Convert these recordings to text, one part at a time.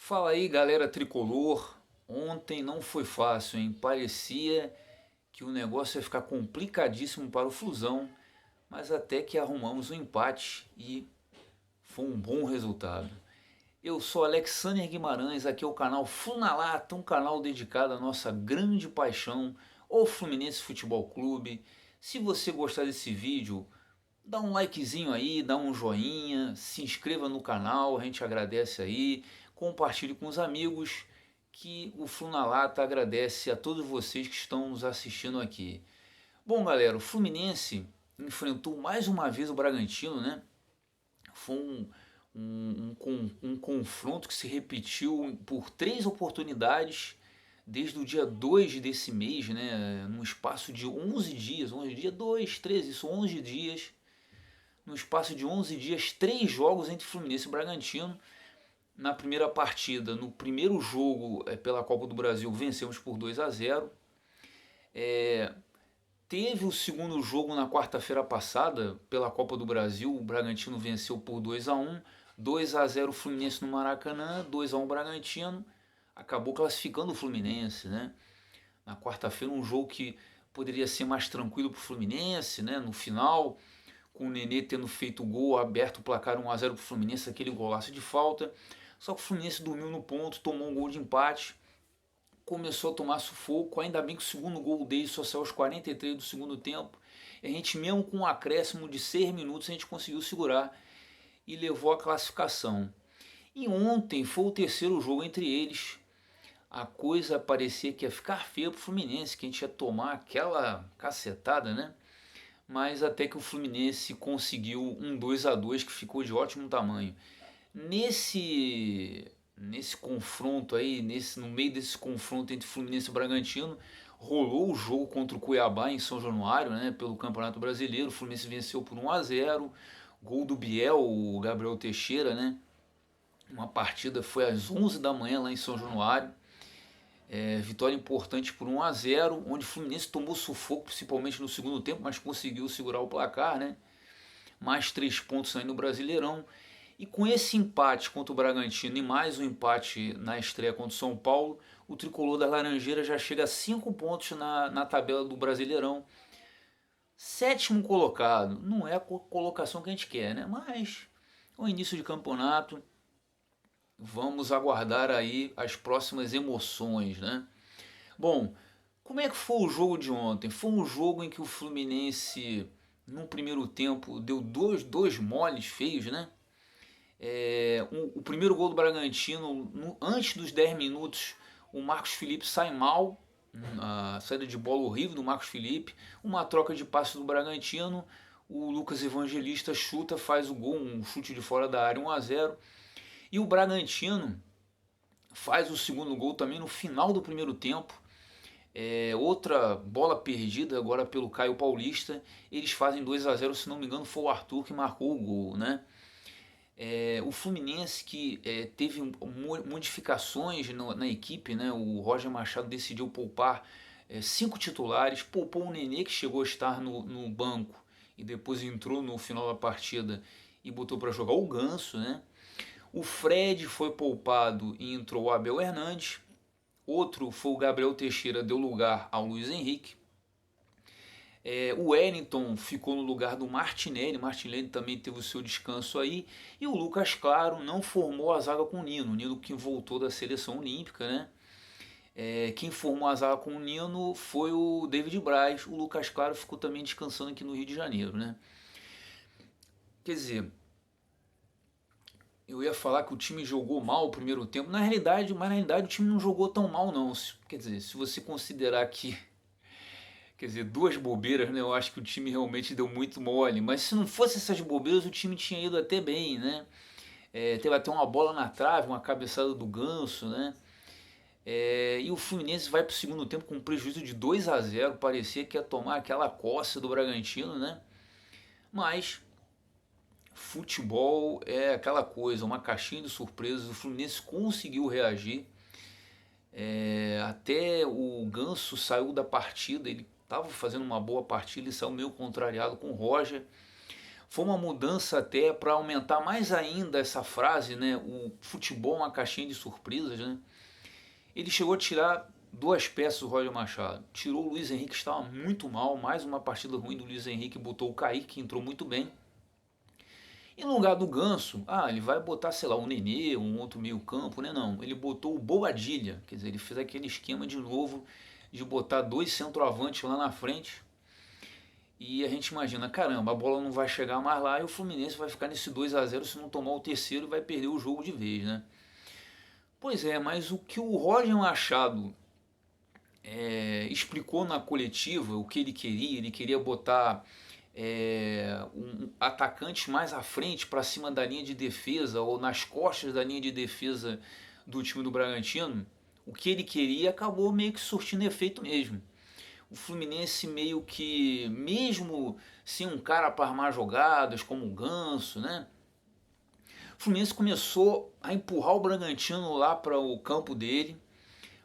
Fala aí, galera tricolor. Ontem não foi fácil, hein? Parecia que o negócio ia ficar complicadíssimo para o Flusão, mas até que arrumamos um empate e foi um bom resultado. Eu sou Alexander Guimarães, aqui é o canal Flu-na-Lata, um canal dedicado à nossa grande paixão, o Fluminense Futebol Clube. Se você gostar desse vídeo, dá um likezinho aí, dá um joinha, se inscreva no canal, a gente agradece aí, compartilhe com os amigos, que o Flu-na-Lata agradece a todos vocês que estão nos assistindo aqui. Bom, galera, o Fluminense enfrentou mais uma vez o Bragantino, né? Foi um confronto que se repetiu por três oportunidades desde o dia 2 desse mês, né? Num espaço de 11 dias, 11 dias, 2, 13, isso, 11 dias. No espaço de 11 dias, três jogos entre Fluminense e Bragantino. Na primeira partida, no primeiro jogo pela Copa do Brasil, vencemos por 2-0. Teve o segundo jogo na quarta-feira passada, pela Copa do Brasil, o Bragantino venceu por 2-1, 2-0 Fluminense no Maracanã, 2-1 Bragantino, acabou classificando o Fluminense, né? Na quarta-feira um jogo que poderia ser mais tranquilo para o Fluminense, né? No final, com o Nenê tendo feito o gol, aberto o placar 1-0 para o Fluminense, aquele golaço de falta. Só que o Fluminense dormiu no ponto, tomou um gol de empate, começou a tomar sufoco, ainda bem que o segundo gol dele só saiu aos 43 do segundo tempo. E a gente, mesmo com um acréscimo de 6 minutos, a gente conseguiu segurar e levou a classificação. E ontem foi o terceiro jogo entre eles. A coisa parecia que ia ficar feia pro Fluminense, que a gente ia tomar aquela cacetada, né? Mas até que o Fluminense conseguiu um 2-2 que ficou de ótimo tamanho. Nesse confronto aí, no meio desse confronto entre Fluminense e Bragantino, rolou o jogo contra o Cuiabá em São Januário, né, pelo Campeonato Brasileiro. O Fluminense venceu por 1-0, gol do Biel, o Gabriel Teixeira, né? Uma partida foi às 11 da manhã lá em São Januário. Vitória importante por 1-0, onde o Fluminense tomou sufoco, principalmente no segundo tempo, mas conseguiu segurar o placar, né? Mais 3 pontos aí no Brasileirão. E com esse empate contra o Bragantino e mais um empate na estreia contra o São Paulo, o tricolor das Laranjeiras já chega a 5 pontos na tabela do Brasileirão. Sétimo colocado, não é a colocação que a gente quer, né? Mas o início de campeonato, vamos aguardar aí as próximas emoções, né? Bom, como é que foi o jogo de ontem? Foi um jogo em que o Fluminense, no primeiro tempo, deu dois moles feios, né? O primeiro gol do Bragantino, antes dos 10 minutos, o Marcos Felipe sai mal, a saída de bola horrível do Marcos Felipe, uma troca de passe do Bragantino, o Lucas Evangelista chuta, faz o gol, um chute de fora da área, 1-0, e o Bragantino faz o segundo gol também no final do primeiro tempo. Outra bola perdida agora pelo Caio Paulista, eles fazem 2-0, se não me engano foi o Arthur que marcou o gol, né? O Fluminense que teve modificações na equipe, né? O Roger Machado decidiu poupar 5 titulares, poupou o Nenê que chegou a estar no banco e depois entrou no final da partida e botou para jogar o Ganso, né? O Fred foi poupado e entrou o Abel Hernandes. Outro foi o Gabriel Teixeira, deu lugar ao Luiz Henrique. O Wellington ficou no lugar do Martinelli. Martinelli também teve o seu descanso aí. E o Lucas Claro não formou a zaga com o Nino. O Nino que voltou da seleção olímpica, né? Quem formou a zaga com o Nino foi o David Braz. O Lucas Claro ficou também descansando aqui no Rio de Janeiro, né? Quer dizer, eu ia falar que o time jogou mal o primeiro tempo. Mas na realidade o time não jogou tão mal não. Quer dizer, se você considerar que, quer dizer, duas bobeiras, né? Eu acho que o time realmente deu muito mole. Mas se não fosse essas bobeiras, o time tinha ido até bem, né? Teve até uma bola na trave, uma cabeçada do Ganso, né? E o Fluminense vai para o segundo tempo com um prejuízo de 2-0. Parecia que ia tomar aquela coça do Bragantino, né? Mas futebol é aquela coisa, uma caixinha de surpresas. O Fluminense conseguiu reagir. Até o Ganso saiu da partida, ele estava fazendo uma boa partida e saiu meio contrariado com o Roger. Foi uma mudança até para aumentar mais ainda essa frase, né? O futebol é uma caixinha de surpresas, né? Ele chegou a tirar duas peças do Roger Machado. Tirou o Luiz Henrique, que estava muito mal, mais uma partida ruim do Luiz Henrique, botou o Kaique, que entrou muito bem. E no lugar do Ganso, ele vai botar, sei lá, um Nenê, um outro meio campo, né? Não, ele botou o Bobadilha, quer dizer, ele fez aquele esquema de novo de botar dois centroavantes lá na frente. E a gente imagina, caramba, a bola não vai chegar mais lá e o Fluminense vai ficar nesse 2-0 se não tomar o terceiro e vai perder o jogo de vez, né? Pois é, mas o que o Roger Machado explicou na coletiva, o que ele queria botar um atacante mais à frente, para cima da linha de defesa ou nas costas da linha de defesa do time do Bragantino. O que ele queria acabou meio que surtindo efeito mesmo. O Fluminense meio que, mesmo sem um cara para armar jogadas como o Ganso, né? O Fluminense começou a empurrar o Bragantino lá para o campo dele.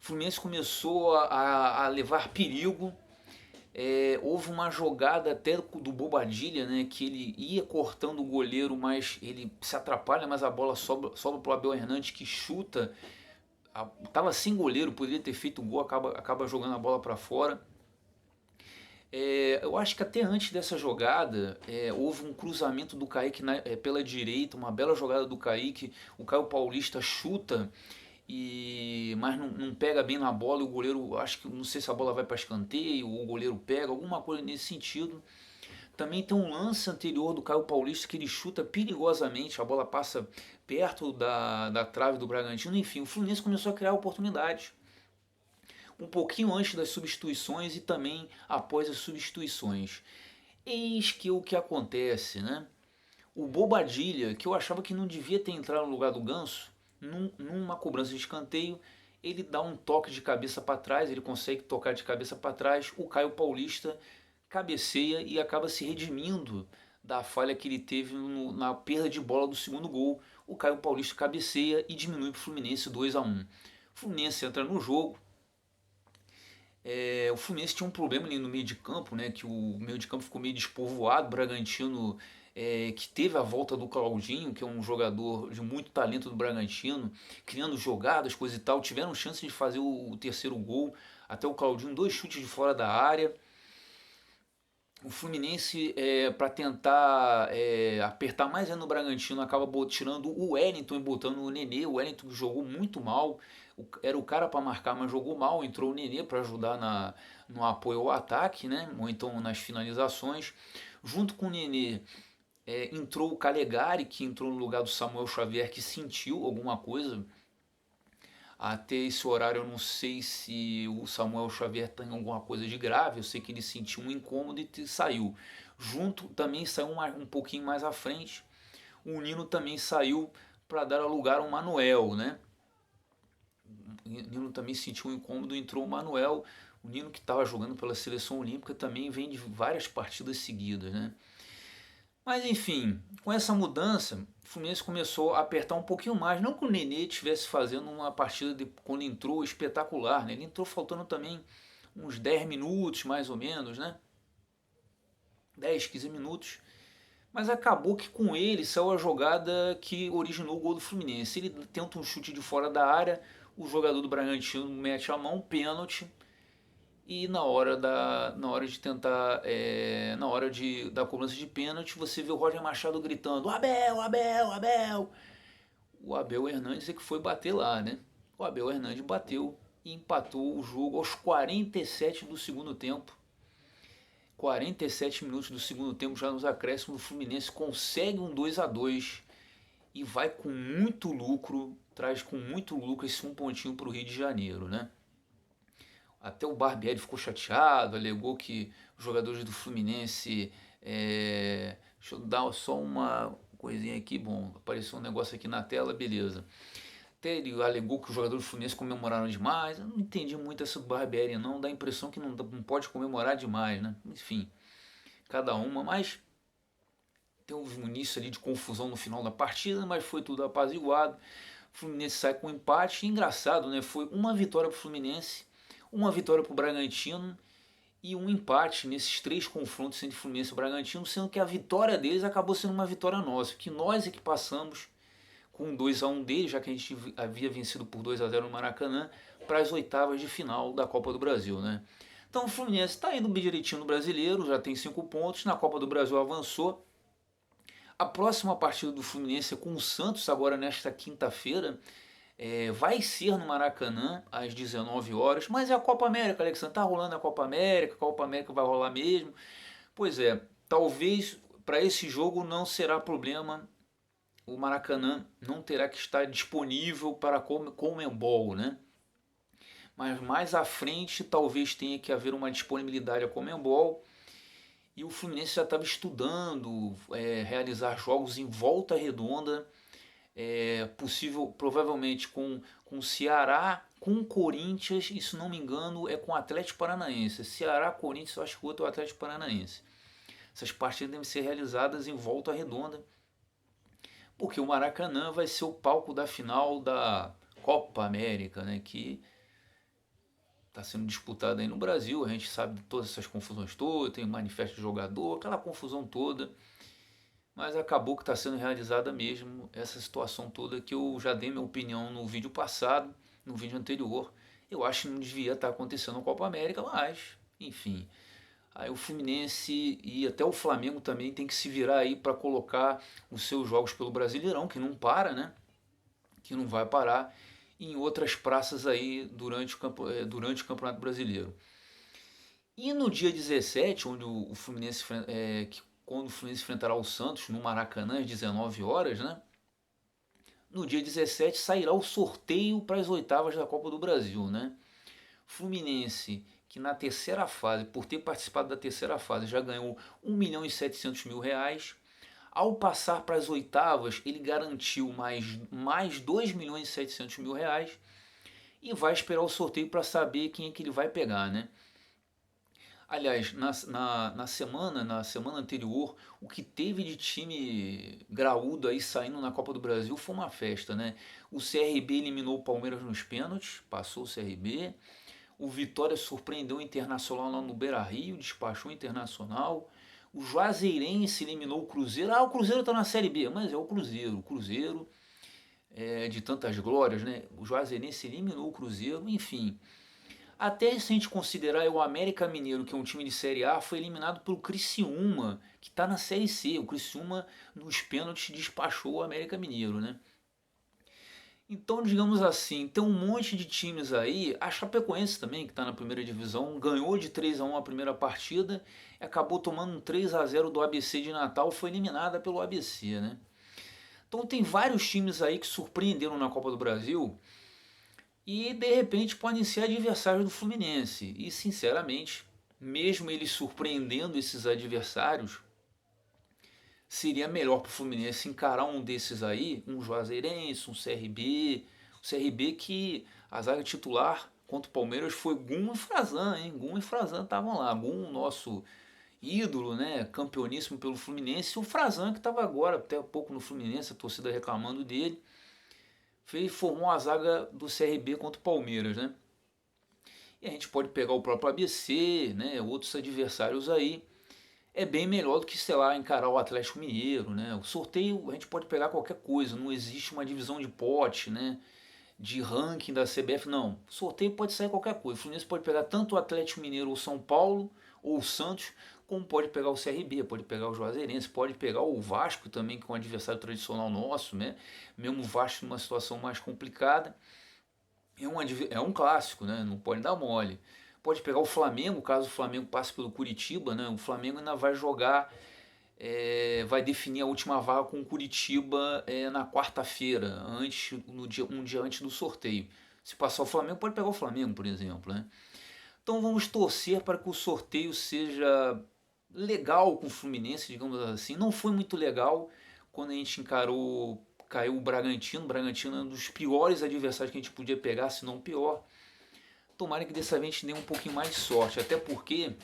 O Fluminense começou a levar perigo. Houve uma jogada até do Bobadilha, né, que ele ia cortando o goleiro, mas ele se atrapalha, mas a bola sobra para o Abel Hernandes, que chuta. Estava sem goleiro, poderia ter feito o gol, acaba jogando a bola para fora. Eu acho que até antes dessa jogada houve um cruzamento do Kaique pela direita, uma bela jogada do Kaique. O Caio Paulista chuta, mas não pega bem na bola e o goleiro, acho que não sei se a bola vai para escanteio ou o goleiro pega, alguma coisa nesse sentido. Também tem um lance anterior do Caio Paulista que ele chuta perigosamente, a bola passa perto da trave do Bragantino. Enfim, o Fluminense começou a criar oportunidades um pouquinho antes das substituições e também após as substituições. Eis que o que acontece, né? O Bobadilha, que eu achava que não devia ter entrado no lugar do Ganso, numa cobrança de escanteio, ele dá um toque de cabeça para trás, ele consegue tocar de cabeça para trás, o Caio Paulista cabeceia e acaba se redimindo da falha que ele teve na perda de bola do segundo gol. O Caio Paulista cabeceia e diminui para o Fluminense 2-1. O Fluminense entra no jogo. O Fluminense tinha um problema ali no meio de campo, né? Que o meio de campo ficou meio despovoado. O Bragantino, que teve a volta do Claudinho, que é um jogador de muito talento do Bragantino, criando jogadas, coisa e tal, tiveram chance de fazer o terceiro gol. Até o Claudinho, 2 chutes de fora da área. O Fluminense, para tentar apertar mais no Bragantino, acaba tirando o Wellington e botando o Nenê. O Wellington jogou muito mal, era o cara para marcar, mas jogou mal. Entrou o Nenê para ajudar no apoio ao ataque, né? Ou então nas finalizações. Junto com o Nenê, entrou o Calegari, que entrou no lugar do Samuel Xavier, que sentiu alguma coisa. Até esse horário eu não sei se o Samuel Xavier tem alguma coisa de grave, eu sei que ele sentiu um incômodo e saiu. Junto também saiu um pouquinho mais à frente, o Nino também saiu para dar lugar ao Manuel, né? O Nino também sentiu um incômodo, entrou o Manuel, o Nino que estava jogando pela seleção olímpica também vem de várias partidas seguidas, né? Mas enfim, com essa mudança, o Fluminense começou a apertar um pouquinho mais. Não que o Nenê estivesse fazendo uma partida quando entrou espetacular, né? Ele entrou faltando também uns 10 minutos, mais ou menos, né? 10, 15 minutos. Mas acabou que com ele saiu a jogada que originou o gol do Fluminense. Ele tenta um chute de fora da área, o jogador do Bragantino mete a mão, pênalti. E na hora de tentar, na hora da cobrança de pênalti, você vê o Roger Machado gritando: Abel, Abel, Abel. O Abel Hernandes é que foi bater lá, né? O Abel Hernandes bateu e empatou o jogo aos 47 do segundo tempo. 47 minutos do segundo tempo, já nos acréscimos, o Fluminense consegue um 2-2 e vai com muito lucro, traz com muito lucro esse um pontinho para o Rio de Janeiro, né? Até o Barbieri ficou chateado, alegou que os jogadores do Fluminense. Deixa eu dar só uma coisinha aqui, bom, apareceu um negócio aqui na tela, beleza. Até ele alegou que os jogadores do Fluminense comemoraram demais. Eu não entendi muito essa do Barbieri, não. Dá a impressão que não pode comemorar demais, né? Enfim, cada uma, mas teve um início ali de confusão no final da partida, mas foi tudo apaziguado. O Fluminense sai com um empate. Engraçado, né? Foi uma vitória para o Fluminense, uma vitória para o Bragantino e um empate nesses 3 confrontos entre Fluminense e Bragantino, sendo que a vitória deles acabou sendo uma vitória nossa, que nós é que passamos com 2-1 deles, já que a gente havia vencido por 2-0 no Maracanã, para as oitavas de final da Copa do Brasil, né? Então o Fluminense está indo bem direitinho no Brasileiro, já tem 5 pontos, na Copa do Brasil avançou. A próxima partida do Fluminense é com o Santos, agora nesta quinta-feira. Vai ser no Maracanã, às 19 horas, mas é a Copa América, Alexandre. Tá rolando a Copa América vai rolar mesmo. Pois é, talvez para esse jogo não será problema, o Maracanã não terá que estar disponível para a Conmebol, né? Mas mais à frente talvez tenha que haver uma disponibilidade à Conmebol. E o Fluminense já estava estudando realizar jogos em volta redonda, possível, provavelmente com Ceará, com Corinthians, e se não me engano é com o Atlético Paranaense. Ceará, Corinthians, eu acho que o outro é o Atlético Paranaense. Essas partidas devem ser realizadas em volta redonda, porque o Maracanã vai ser o palco da final da Copa América, né, que está sendo disputada aí no Brasil. A gente sabe de todas essas confusões todas, tem o manifesto de jogador, aquela confusão toda, mas acabou que está sendo realizada mesmo essa situação toda que eu já dei minha opinião no vídeo passado, no vídeo anterior. Eu acho que não devia estar acontecendo na Copa América, mas enfim. Aí o Fluminense e até o Flamengo também tem que se virar aí para colocar os seus jogos pelo Brasileirão, que não para, né? Que não vai parar em outras praças aí durante o Campeonato Brasileiro. E no dia 17, onde o Fluminense, quando o Fluminense enfrentará o Santos no Maracanã às 19 horas, né? No dia 17 sairá o sorteio para as oitavas da Copa do Brasil, né? Fluminense, que na terceira fase, por ter participado da terceira fase, já ganhou 1.700.000 reais. Ao passar para as oitavas, ele garantiu mais 2.700.000 reais e vai esperar o sorteio para saber quem é que ele vai pegar, né? Aliás, na semana anterior, o que teve de time graúdo aí saindo na Copa do Brasil foi uma festa, né? O CRB eliminou o Palmeiras nos pênaltis, passou o CRB. O Vitória surpreendeu o Internacional lá no Beira-Rio, despachou o Internacional. O Juazeirense eliminou o Cruzeiro. Ah, o Cruzeiro está na Série B, mas é o Cruzeiro. O Cruzeiro de tantas glórias, né? O Juazeirense eliminou o Cruzeiro, enfim. Até se a gente considerar o América Mineiro, que é um time de Série A, foi eliminado pelo Criciúma, que está na Série C. O Criciúma, nos pênaltis, despachou o América Mineiro, né? Então, digamos assim, tem um monte de times aí. A Chapecoense também, que está na primeira divisão, ganhou de 3-1 a primeira partida e acabou tomando um 3-0 do ABC de Natal, foi eliminada pelo ABC, né? Então tem vários times aí que surpreenderam na Copa do Brasil e de repente podem ser adversários do Fluminense. E sinceramente, mesmo eles surpreendendo esses adversários, seria melhor para o Fluminense encarar um desses aí, um Juazeirense, um CRB. O CRB que a zaga titular contra o Palmeiras foi Gum e Frazan, hein? Gum e Frazan estavam lá. Gum, nosso ídolo, né? Campeoníssimo pelo Fluminense. E o Frazan, que estava agora, até há pouco no Fluminense, a torcida reclamando dele. Formou a zaga do CRB contra o Palmeiras, né? E a gente pode pegar o próprio ABC, né? Outros adversários aí. É bem melhor do que, sei lá, encarar o Atlético Mineiro, né? O sorteio a gente pode pegar qualquer coisa, não existe uma divisão de pote, né? De ranking da CBF, não. O sorteio pode sair qualquer coisa. O Fluminense pode pegar tanto o Atlético Mineiro ou São Paulo ou o Santos, como pode pegar o CRB, pode pegar o Juazeirense, pode pegar o Vasco também, que é um adversário tradicional nosso, né? Mesmo o Vasco numa situação mais complicada. É um clássico, né? Não pode dar mole. Pode pegar o Flamengo, caso o Flamengo passe pelo Curitiba, né? O Flamengo ainda vai jogar, vai definir a última vaga com o Curitiba na quarta-feira, um dia antes do sorteio. Se passar o Flamengo, pode pegar o Flamengo, por exemplo, né? Então vamos torcer para que o sorteio seja legal com o Fluminense, digamos assim. Não foi muito legal quando a gente caiu o Bragantino. O Bragantino é um dos piores adversários que a gente podia pegar, se não o pior. Tomara que dessa vez a gente dê um pouquinho mais de sorte, até porque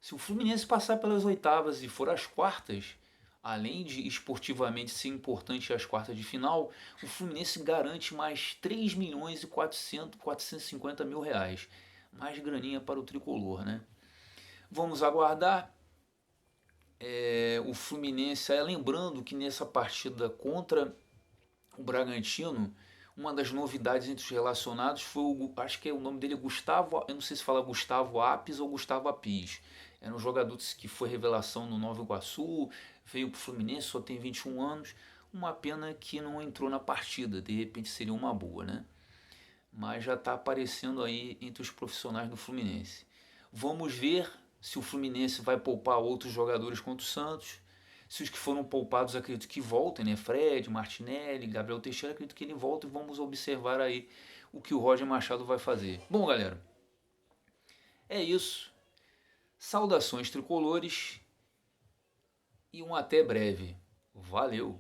se o Fluminense passar pelas oitavas e for às quartas, além de esportivamente ser importante às quartas de final, o Fluminense garante mais 3.450.000 reais. Mais graninha para o tricolor, né? Vamos aguardar. O Fluminense, lembrando que nessa partida contra o Bragantino, uma das novidades entre os relacionados foi acho que o nome dele é Gustavo, eu não sei se fala Gustavo Apis ou Gustavo Apis. Era um jogador que foi revelação no Nova Iguaçu, veio para o Fluminense, só tem 21 anos. Uma pena que não entrou na partida, de repente seria uma boa, né? Mas já está aparecendo aí entre os profissionais do Fluminense. Vamos ver se o Fluminense vai poupar outros jogadores contra o Santos. Se os que foram poupados acredito que voltem, né? Fred, Martinelli, Gabriel Teixeira, acredito que ele volta e vamos observar aí o que o Roger Machado vai fazer. Bom, galera, é isso. Saudações tricolores e um até breve. Valeu!